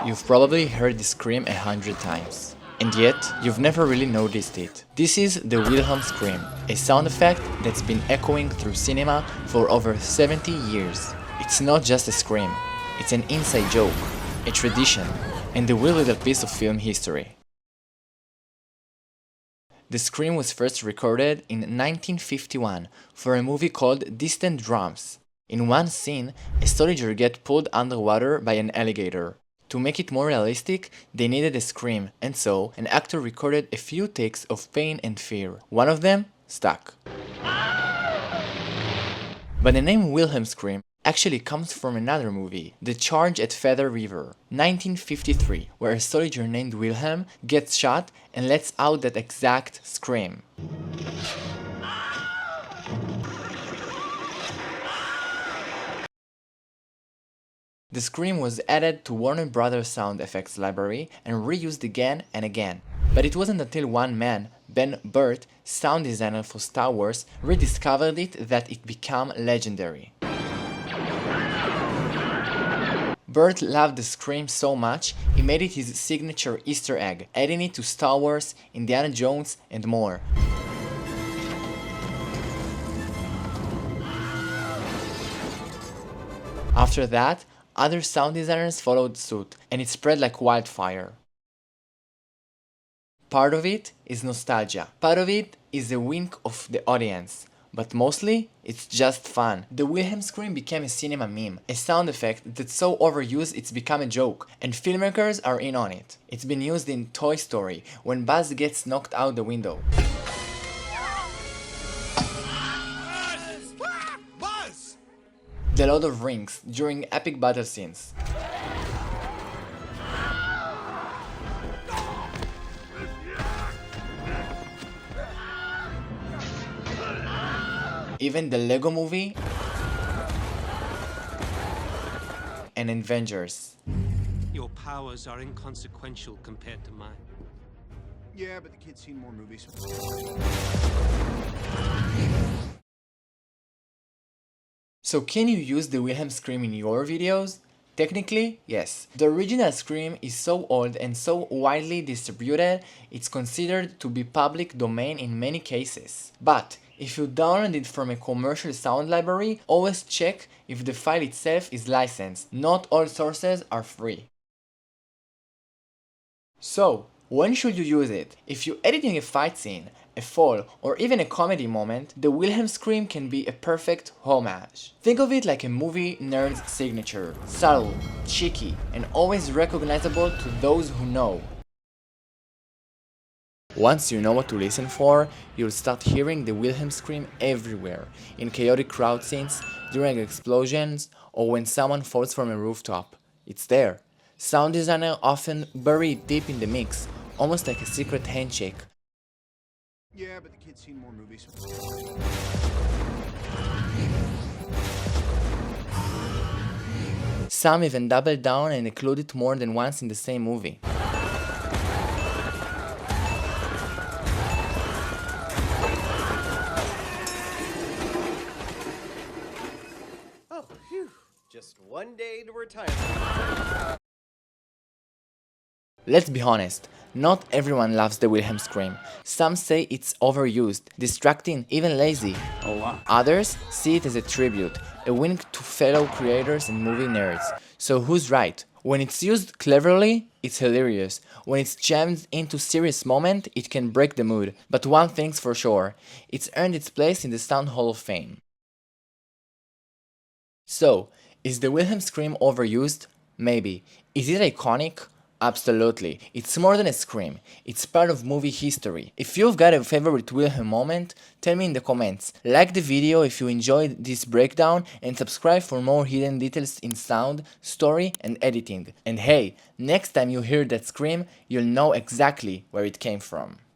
You've probably heard the scream 100 times, and yet you've never really noticed it. This is the Wilhelm Scream, a sound effect that's been echoing through cinema for over 70 years. It's not just a scream, it's an inside joke, a tradition, and a weird little piece of film history. The scream was first recorded in 1951 for a movie called Distant Drums. In one scene, a soldier gets pulled underwater by an alligator. To make it more realistic, they needed a scream, and so an actor recorded a few takes of pain and fear. One of them stuck. But the name Wilhelm Scream actually comes from another movie, The Charge at Feather River, 1953, where a soldier named Wilhelm gets shot and lets out that exact scream. The scream was added to Warner Brothers sound effects library and reused again and again. But it wasn't until one man, Ben Burtt, sound designer for Star Wars, rediscovered it that it became legendary. Burtt loved the scream so much, he made it his signature Easter egg, adding it to Star Wars, Indiana Jones, and more. After that, other sound designers followed suit, and it spread like wildfire. Part of it is nostalgia. Part of it is a wink of the audience. But mostly, it's just fun. The Wilhelm Scream became a cinema meme, a sound effect that's so overused it's become a joke, and filmmakers are in on it. It's been used in Toy Story, when Buzz gets knocked out the window. The Lord of Rings during epic battle scenes. Even the Lego Movie and Avengers. Your powers are inconsequential compared to mine. Yeah, but the kid's seen more movies. So can you use the Wilhelm Scream in your videos? Technically, yes. The original Scream is so old and so widely distributed, it's considered to be public domain in many cases. But if you download it from a commercial sound library, always check if the file itself is licensed. Not all sources are free. So, when should you use it? If you're editing a fight scene, a fall, or even a comedy moment, the Wilhelm Scream can be a perfect homage. Think of it like a movie nerd's signature, subtle, cheeky, and always recognizable to those who know. Once you know what to listen for, you'll start hearing the Wilhelm Scream everywhere, in chaotic crowd scenes, during explosions, or when someone falls from a rooftop. It's there. Sound designers often bury it deep in the mix, almost like a secret handshake. Yeah, but the kid's seen more movies. Some even double down and include it more than once in the same movie. Oh, phew. Just one day to retire. Let's be honest, not everyone loves the Wilhelm Scream. Some say it's overused, distracting, even lazy. Oh, wow. Others see it as a tribute, a wink to fellow creators and movie nerds. So who's right? When it's used cleverly, it's hilarious. When it's jammed into serious moment, it can break the mood. But one thing's for sure, it's earned its place in the Sound Hall of Fame. So, is the Wilhelm Scream overused? Maybe. Is it iconic? Absolutely. It's more than a scream. It's part of movie history. If you've got a favorite Wilhelm moment, tell me in the comments. Like the video if you enjoyed this breakdown and subscribe for more hidden details in sound, story and editing. And hey, next time you hear that scream, you'll know exactly where it came from.